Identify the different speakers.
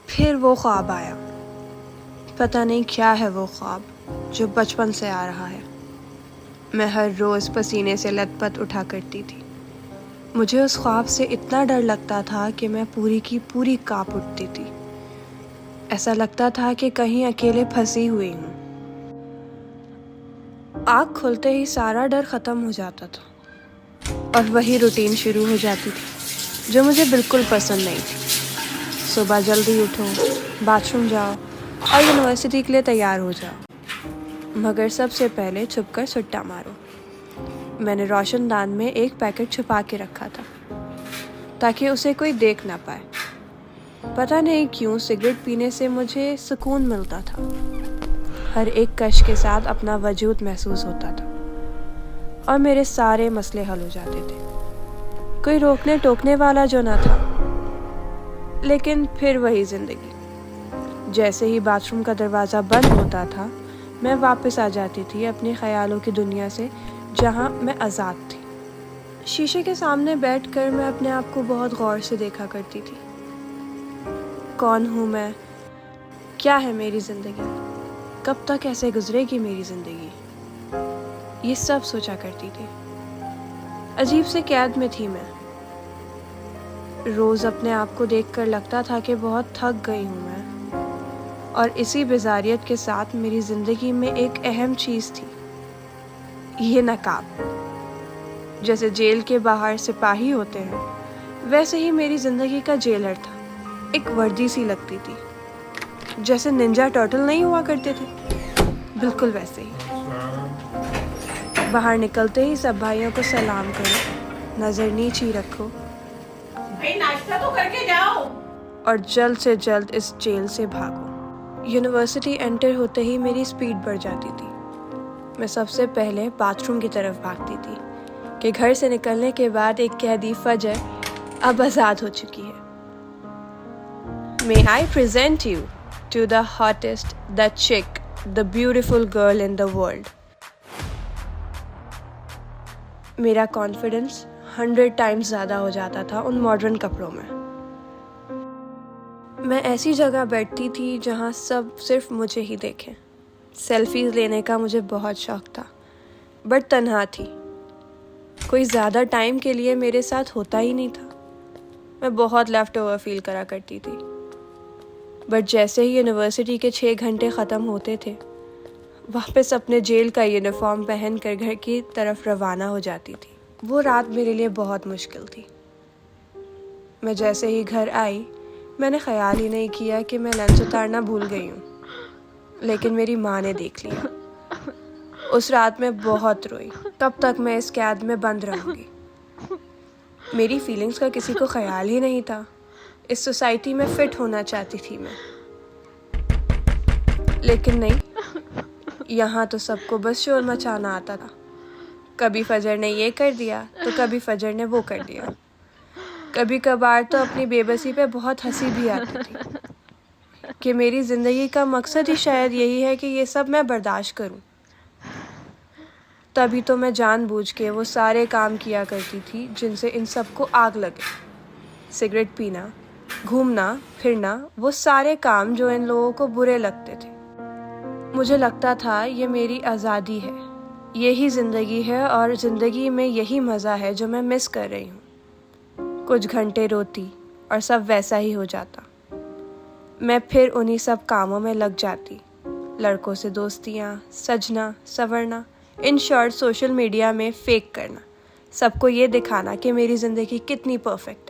Speaker 1: پھر وہ خواب آیا. پتہ نہیں کیا ہے وہ خواب جو بچپن سے آ رہا ہے. میں ہر روز پسینے سے لت پت اٹھا کرتی تھی. مجھے اس خواب سے اتنا ڈر لگتا تھا کہ میں پوری کی پوری کانپ اٹھتی تھی. ایسا لگتا تھا کہ کہیں اکیلے پھنسی ہوئی ہوں. آنکھ کھلتے ہی سارا ڈر ختم ہو جاتا تھا اور وہی روٹین شروع ہو جاتی تھی جو مجھے بالکل پسند نہیں تھی. صبح جلدی اٹھو، باتھ روم جاؤ اور یونیورسٹی کے لیے تیار ہو جاؤ، مگر سب سے پہلے چھپ کر سٹا مارو. میں نے روشن دان میں ایک پیکٹ چھپا کے رکھا تھا تاکہ اسے کوئی دیکھ نہ پائے. پتہ نہیں کیوں سگریٹ پینے سے مجھے سکون ملتا تھا. ہر ایک کش کے ساتھ اپنا وجود محسوس ہوتا تھا اور میرے سارے مسئلے حل ہو جاتے تھے. کوئی روکنے ٹوکنے والا جو نہ تھا. لیکن پھر وہی زندگی. جیسے ہی باتھ روم کا دروازہ بند ہوتا تھا میں واپس آ جاتی تھی اپنے خیالوں کی دنیا سے جہاں میں آزاد تھی. شیشے کے سامنے بیٹھ کر میں اپنے آپ کو بہت غور سے دیکھا کرتی تھی. کون ہوں میں؟ کیا ہے میری زندگی؟ کب تک ایسے گزرے گی میری زندگی؟ یہ سب سوچا کرتی تھی. عجیب سے قید میں تھی میں. روز اپنے آپ کو دیکھ کر لگتا تھا کہ بہت تھک گئی ہوں میں، اور اسی بیزاریت کے ساتھ میری زندگی میں ایک اہم چیز تھی، یہ نقاب. جیسے جیل کے باہر سپاہی ہوتے ہیں ویسے ہی میری زندگی کا جیلر تھا. ایک وردی سی لگتی تھی، جیسے ننجا ٹرٹل نہیں ہوا کرتے تھے، بالکل ویسے ہی. باہر نکلتے ہی سب بھائیوں کو سلام کرو، نظر نیچی رکھو،
Speaker 2: ناشتہ تو کر کے جاؤ،
Speaker 1: اور جلد سے جلد اس جیل سے بھاگو. یونیورسٹی انٹر ہوتے ہی میری سپیڈ بڑھ جاتی تھی. میں سب سے پہلے باتھ روم کی طرف بھاگتی تھی کہ گھر سے نکلنے کے بعد ایک قیدی فجر اب آزاد ہو چکی ہے. May I present you to the hottest, the chick, the beautiful girl in the world. میرا کانفیڈنس 100 ٹائمز زیادہ ہو جاتا تھا ان ماڈرن کپڑوں میں. میں ایسی جگہ بیٹھتی تھی جہاں سب صرف مجھے ہی دیکھیں. سیلفیز لینے کا مجھے بہت شوق تھا، بٹ تنہا تھی. کوئی زیادہ ٹائم کے لیے میرے ساتھ ہوتا ہی نہیں تھا. میں بہت لیفٹ اوور فیل کرا کرتی تھی. بٹ جیسے ہی یونیورسٹی کے 6 گھنٹے ختم ہوتے تھے واپس اپنے جیل کا یونیفارم پہن کر گھر کی طرف روانہ ہو جاتی تھی. وہ رات میرے لیے بہت مشکل تھی. میں جیسے ہی گھر آئی میں نے خیال ہی نہیں کیا کہ میں لنچ اتارنا بھول گئی ہوں، لیکن میری ماں نے دیکھ لیا. اس رات میں بہت روئی. کب تک میں اس قید میں بند رہوں گی؟ میری فیلنگز کا کسی کو خیال ہی نہیں تھا. اس سوسائٹی میں فٹ ہونا چاہتی تھی میں، لیکن نہیں. یہاں تو سب کو بس شور مچانا آتا تھا. کبھی فجر نے یہ کر دیا تو کبھی فجر نے وہ کر دیا. کبھی کبھار تو اپنی بے بسی پہ بہت ہنسی بھی آتی تھی کہ میری زندگی کا مقصد ہی شاید یہی ہے کہ یہ سب میں برداشت کروں. تبھی تو میں جان بوجھ کے وہ سارے کام کیا کرتی تھی جن سے ان سب کو آگ لگے. سگریٹ پینا، گھومنا پھرنا، وہ سارے کام جو ان لوگوں کو برے لگتے تھے. مجھے لگتا تھا یہ میری آزادی ہے، یہی زندگی ہے، اور زندگی میں یہی مزہ ہے جو میں مس کر رہی ہوں. کچھ گھنٹے روتی اور سب ویسا ہی ہو جاتا. میں پھر انہی سب کاموں میں لگ جاتی. لڑکوں سے دوستیاں، سجنا Swarna, in short social media میں فیک کرنا، سب کو یہ دکھانا کہ میری زندگی کتنی پرفیکٹ ہے.